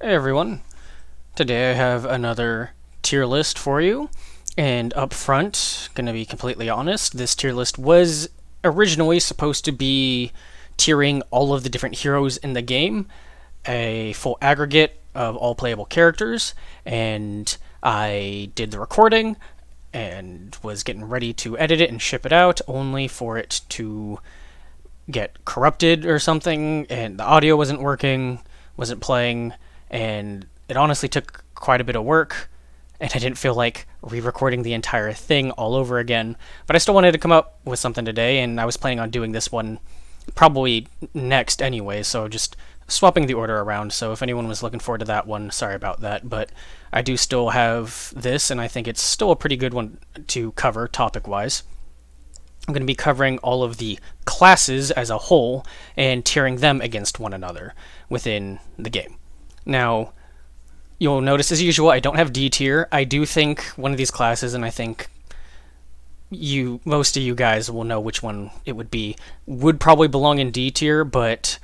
Hey everyone, today I have another tier list for you, and up front, gonna be completely honest, this tier list was originally supposed to be tiering all of the different heroes in the game, a full aggregate of all playable characters, and I did the recording and was getting ready to edit it and ship it out, only for it to get corrupted or something, and the audio wasn't working, wasn't playing, and it honestly took quite a bit of work, and I didn't feel like re-recording the entire thing all over again. But I still wanted to come up with something today, and I was planning on doing this one probably next anyway, so just swapping the order around. So if anyone was looking forward to that one, sorry about that, but I do still have this, and I think it's still a pretty good one to cover topic-wise. I'm going to be covering all of the classes as a whole and tiering them against one another within the game. Now, you'll notice as usual, I don't have D tier. I do think one of these classes, and I think most of you guys will know which one it would be, would probably belong in D tier, but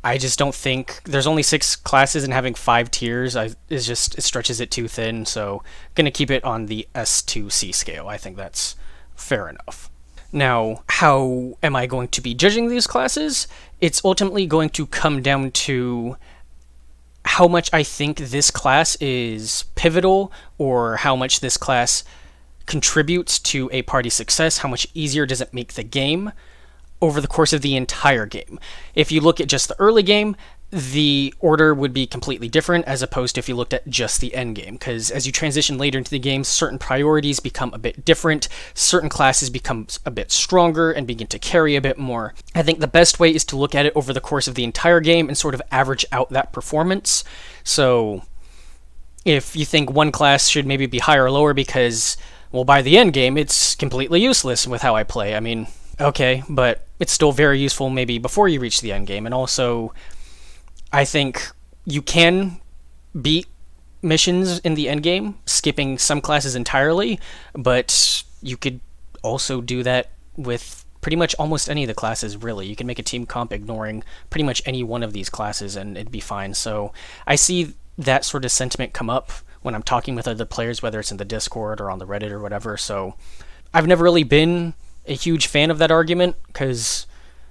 I just don't think there's only 6 classes, and having 5 tiers it stretches it too thin. So I'm gonna keep it on the S to C scale. I think that's fair enough. Now, how am I going to be judging these classes? It's ultimately going to come down to how much I think this class is pivotal, or how much this class contributes to a party's success, how much easier does it make the game over the course of the entire game. If you look at just the early game, the order would be completely different as opposed to if you looked at just the end game, because as you transition later into the game, certain priorities become a bit different, certain classes become a bit stronger and begin to carry a bit more. I think the best way is to look at it over the course of the entire game and sort of average out that performance. So if you think one class should maybe be higher or lower because, well, by the end game it's completely useless with how I play, I mean, okay, but it's still very useful maybe before you reach the end game. And also, I think you can beat missions in the endgame, skipping some classes entirely, but you could also do that with pretty much almost any of the classes, really. You can make a team comp ignoring pretty much any one of these classes, and it'd be fine. So I see that sort of sentiment come up when I'm talking with other players, whether it's in the Discord or on the Reddit or whatever. So I've never really been a huge fan of that argument, because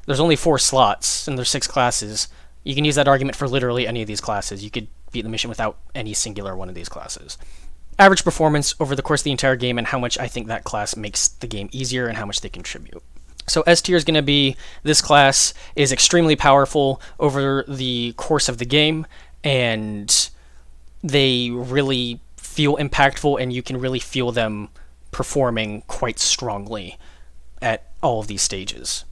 there's only 4 slots, and there's 6 classes. You can use that argument for literally any of these classes. You could beat the mission without any singular one of these classes. Average performance over the course of the entire game, and how much I think that class makes the game easier and how much they contribute. So S tier is going to be, this class is extremely powerful over the course of the game, and they really feel impactful, and you can really feel them performing quite strongly at all of these stages.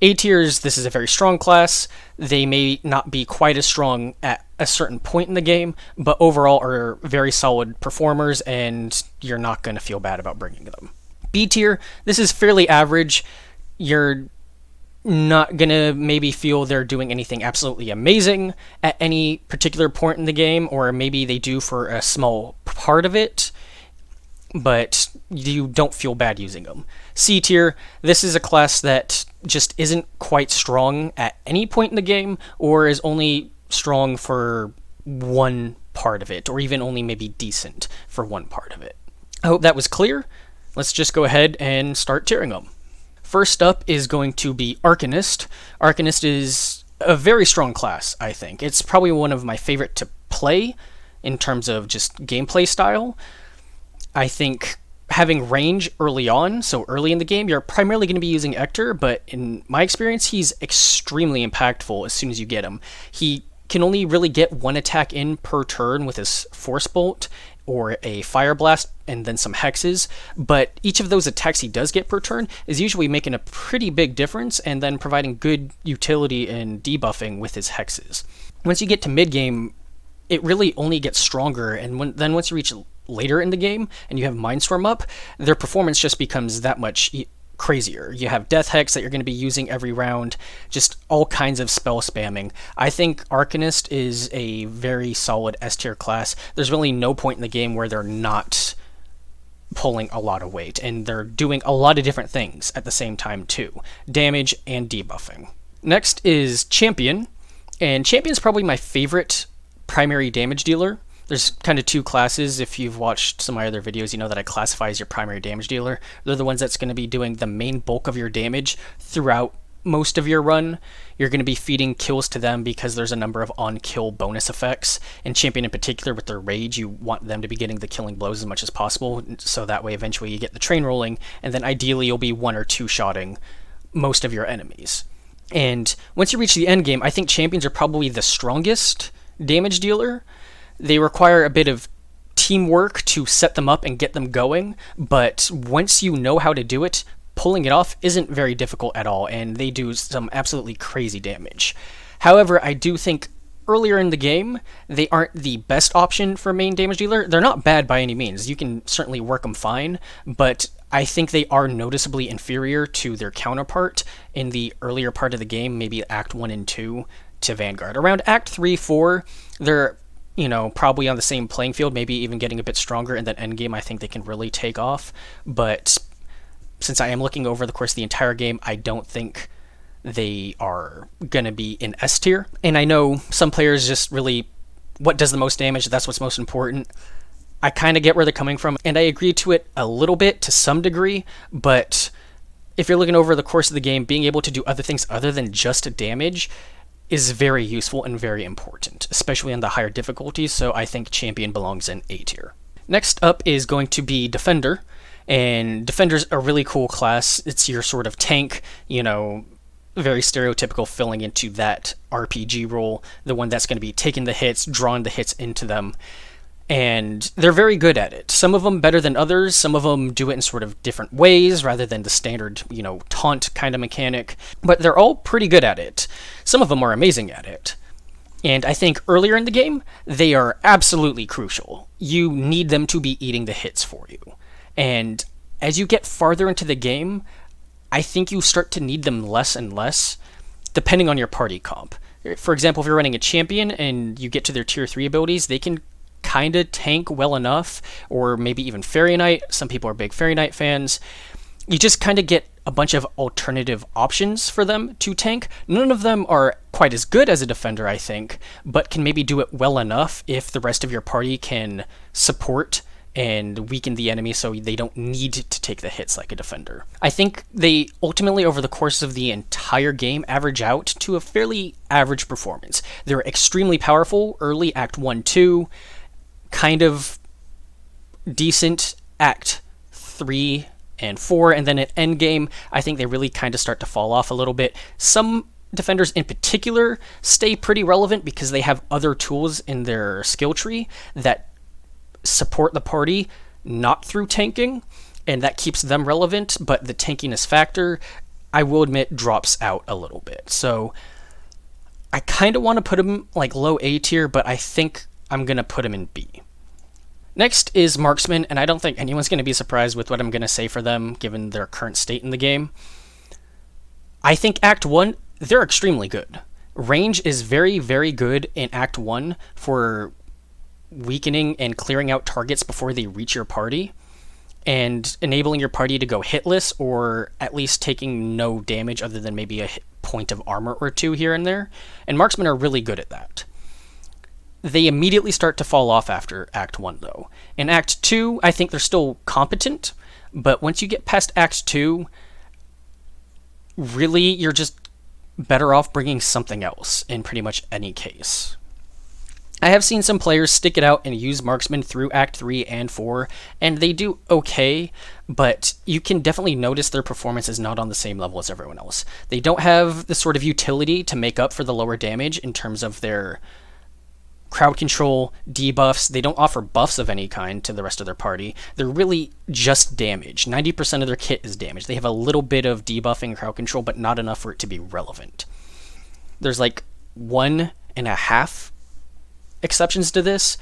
A tiers, this is a very strong class. They may not be quite as strong at a certain point in the game, but overall are very solid performers, and you're not going to feel bad about bringing them. B tier, this is fairly average. You're not going to maybe feel they're doing anything absolutely amazing at any particular point in the game, or maybe they do for a small part of it, but you don't feel bad using them. C tier, this is a class that just isn't quite strong at any point in the game, or is only strong for one part of it, or even only maybe decent for one part of it. I hope that was clear. Let's just go ahead and start tiering them. First up is going to be Arcanist. Arcanist is a very strong class, I think. It's probably one of my favorite to play in terms of just gameplay style. I think having range early on, so early in the game, you're primarily going to be using Ector, but in my experience, he's extremely impactful as soon as you get him. He can only really get one attack in per turn with his Force Bolt or a Fire Blast and then some hexes, but each of those attacks he does get per turn is usually making a pretty big difference and then providing good utility and debuffing with his hexes. Once you get to mid-game, it really only gets stronger, and then once you reach later in the game and you have Mindstorm up, their performance just becomes that much crazier. You have Death Hex that you're going to be using every round, just all kinds of spell spamming. I think Arcanist is a very solid S tier class. There's really no point in the game where they're not pulling a lot of weight, and they're doing a lot of different things at the same time too, damage and debuffing. Next is Champion, and Champion's probably my favorite primary damage dealer. There's kind of two classes. If you've watched some of my other videos, you know that I classify as your primary damage dealer. They're the ones that's going to be doing the main bulk of your damage throughout most of your run. You're going to be feeding kills to them because there's a number of on-kill bonus effects. And Champion in particular, with their rage, you want them to be getting the killing blows as much as possible, so that way eventually you get the train rolling, and then ideally you'll be one or two shotting most of your enemies. And once you reach the end game, I think champions are probably the strongest damage dealer. They require a bit of teamwork to set them up and get them going, but once you know how to do it, pulling it off isn't very difficult at all, and they do some absolutely crazy damage. However, I do think earlier in the game, they aren't the best option for main damage dealer. They're not bad by any means. You can certainly work them fine, but I think they are noticeably inferior to their counterpart in the earlier part of the game, maybe Act 1 and 2 to Vanguard. Around Act 3, 4, they're probably on the same playing field, maybe even getting a bit stronger, and then endgame I think they can really take off. But since I am looking over the course of the entire game, I don't think they are going to be in S tier. And I know some players just really, what does the most damage, that's what's most important. I kind of get where they're coming from, and I agree to it a little bit to some degree, but if you're looking over the course of the game, being able to do other things other than just damage is very useful and very important, especially on the higher difficulties, so I think Champion belongs in A tier. Next up is going to be Defender, and Defender's a really cool class. It's your sort of tank, very stereotypical, filling into that RPG role, the one that's going to be taking the hits, drawing the hits into them. And they're very good at it. Some of them better than others. Some of them do it in sort of different ways rather than the standard, taunt kind of mechanic. But they're all pretty good at it. Some of them are amazing at it. And I think earlier in the game, they are absolutely crucial. You need them to be eating the hits for you. And as you get farther into the game, I think you start to need them less and less, depending on your party comp. For example, if you're running a champion and you get to their tier 3 abilities, they can kind of tank well enough, or maybe even Fairy Knight. Some people are big Fairy Knight fans. You just kind of get a bunch of alternative options for them to tank. None of them are quite as good as a defender, I think, but can maybe do it well enough if the rest of your party can support and weaken the enemy so they don't need to take the hits like a defender. I think they ultimately, over the course of the entire game, average out to a fairly average performance. They're extremely powerful early, Act 1, 2, kind of decent Act 3 and 4, and then at endgame, I think they really kind of start to fall off a little bit. Some defenders in particular stay pretty relevant because they have other tools in their skill tree that support the party, not through tanking, and that keeps them relevant, but the tankiness factor, I will admit, drops out a little bit. So I kind of want to put them like low A tier, but I think I'm going to put them in B. Next is Marksman, and I don't think anyone's going to be surprised with what I'm going to say for them, given their current state in the game. I think Act 1, they're extremely good. Range is very, very good in Act 1 for weakening and clearing out targets before they reach your party, and enabling your party to go hitless, or at least taking no damage other than maybe a point of armor or two here and there. And Marksmen are really good at that. They immediately start to fall off after Act 1, though. In Act 2, I think they're still competent, but once you get past Act 2, really, you're just better off bringing something else in pretty much any case. I have seen some players stick it out and use Marksman through Act 3 and 4, and they do okay, but you can definitely notice their performance is not on the same level as everyone else. They don't have the sort of utility to make up for the lower damage in terms of their crowd control, debuffs. They don't offer buffs of any kind to the rest of their party. They're really just damage. 90% of their kit is damage. They have a little bit of debuffing and crowd control, but not enough for it to be relevant. There's like 1.5 exceptions to this,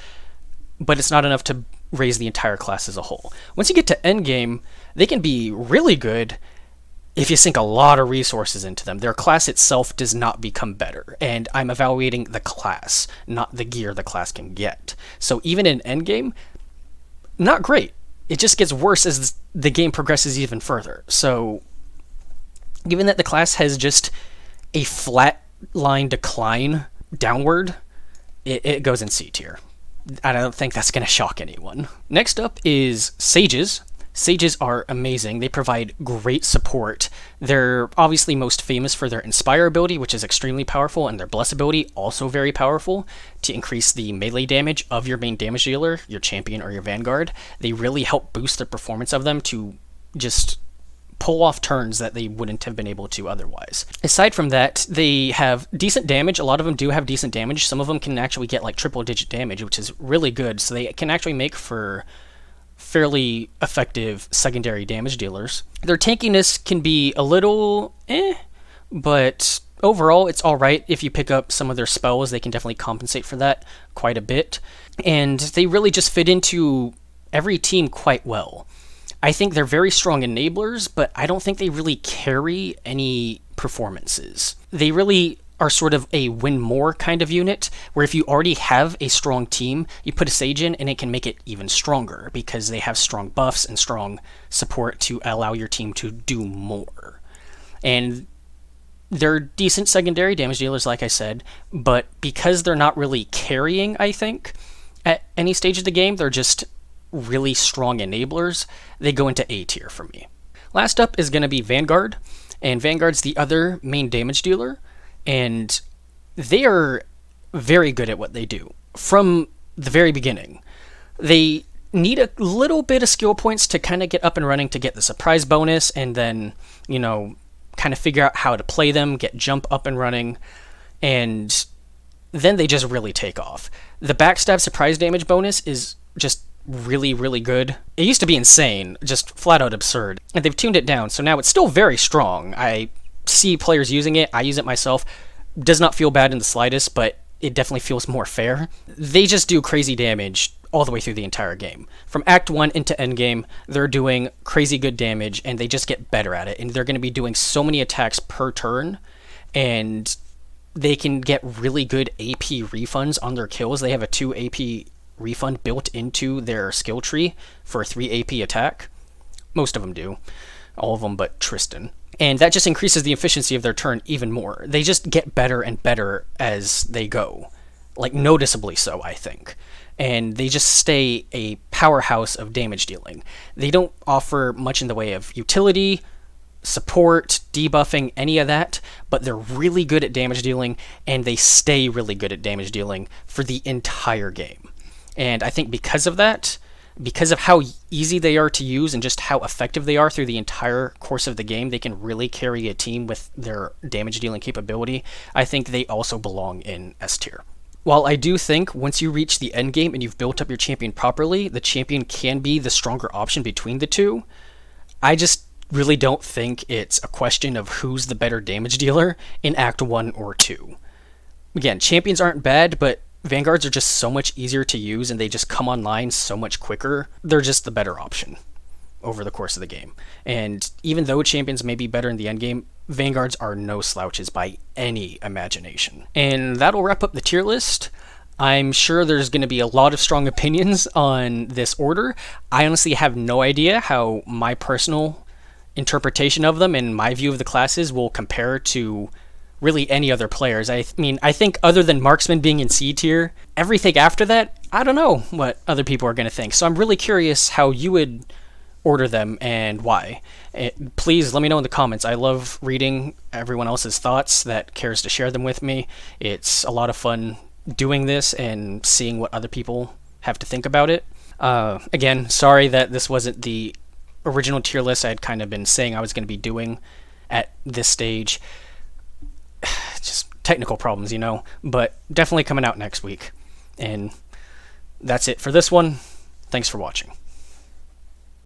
but it's not enough to raise the entire class as a whole. Once you get to endgame, they can be really good if you sink a lot of resources into them. Their class itself does not become better, and I'm evaluating the class, not the gear the class can get. So even in endgame, not great. It just gets worse as the game progresses even further. So given that the class has just a flat line decline downward, it goes in C tier. I don't think that's going to shock anyone. Next up is Sages. Sages are amazing. They provide great support. They're obviously most famous for their Inspire ability, which is extremely powerful, and their Bless ability, also very powerful, to increase the melee damage of your main damage dealer, your champion or your Vanguard. They really help boost the performance of them to just pull off turns that they wouldn't have been able to otherwise. Aside from that, they have decent damage. A lot of them do have decent damage. Some of them can actually get like triple digit damage, which is really good. So they can actually make for fairly effective secondary damage dealers. Their tankiness can be a little but overall it's alright. If you pick up some of their spells, they can definitely compensate for that quite a bit. And they really just fit into every team quite well. I think they're very strong enablers, but I don't think they really carry any performances. They really are sort of a win more kind of unit, where if you already have a strong team, you put a Sage in and it can make it even stronger because they have strong buffs and strong support to allow your team to do more. And they're decent secondary damage dealers, like I said, but because they're not really carrying, I think, at any stage of the game, they're just really strong enablers. They go into A tier for me. Last up is going to be Vanguard, and Vanguard's the other main damage dealer, and they are very good at what they do from the very beginning. They need a little bit of skill points to kind of get up and running to get the surprise bonus, and then, kind of figure out how to play them, get jump up and running, and then they just really take off. The backstab surprise damage bonus is just really, really good. It used to be insane, just flat out absurd. And they've tuned it down, so now it's still very strong. I see players using it, I use it myself. Does not feel bad in the slightest, but it definitely feels more fair. They just do crazy damage all the way through the entire game. From Act 1 into endgame, they're doing crazy good damage, and they just get better at it. And they're going to be doing so many attacks per turn, and they can get really good AP refunds on their kills. They have a 2 AP refund built into their skill tree for a 3 AP attack. Most of them do. All of them but Tristan. And that just increases the efficiency of their turn even more. They just get better and better as they go. Like, noticeably so, I think. And they just stay a powerhouse of damage dealing. They don't offer much in the way of utility, support, debuffing, any of that, but they're really good at damage dealing, and they stay really good at damage dealing for the entire game. And I think because of that, because of how easy they are to use and just how effective they are through the entire course of the game, they can really carry a team with their damage dealing capability. I think they also belong in S tier. While I do think once you reach the end game and you've built up your champion properly, the champion can be the stronger option between the two, I just really don't think it's a question of who's the better damage dealer in Act 1 or 2. Again, champions aren't bad, but Vanguards are just so much easier to use, and they just come online so much quicker. They're just the better option over the course of the game. And even though champions may be better in the endgame, Vanguards are no slouches by any imagination. And that'll wrap up the tier list. I'm sure there's going to be a lot of strong opinions on this order. I honestly have no idea how my personal interpretation of them and my view of the classes will compare to really any other players. I mean, I think other than Marksman being in C tier, everything after that, I don't know what other people are going to think. So I'm really curious how you would order them and why. Please let me know in the comments. I love reading everyone else's thoughts that cares to share them with me. It's a lot of fun doing this and seeing what other people have to think about it. Again, sorry that this wasn't the original tier list I had kind of been saying I was going to be doing at this stage. Just technical problems, but definitely coming out next week. And that's it for this one. Thanks for watching.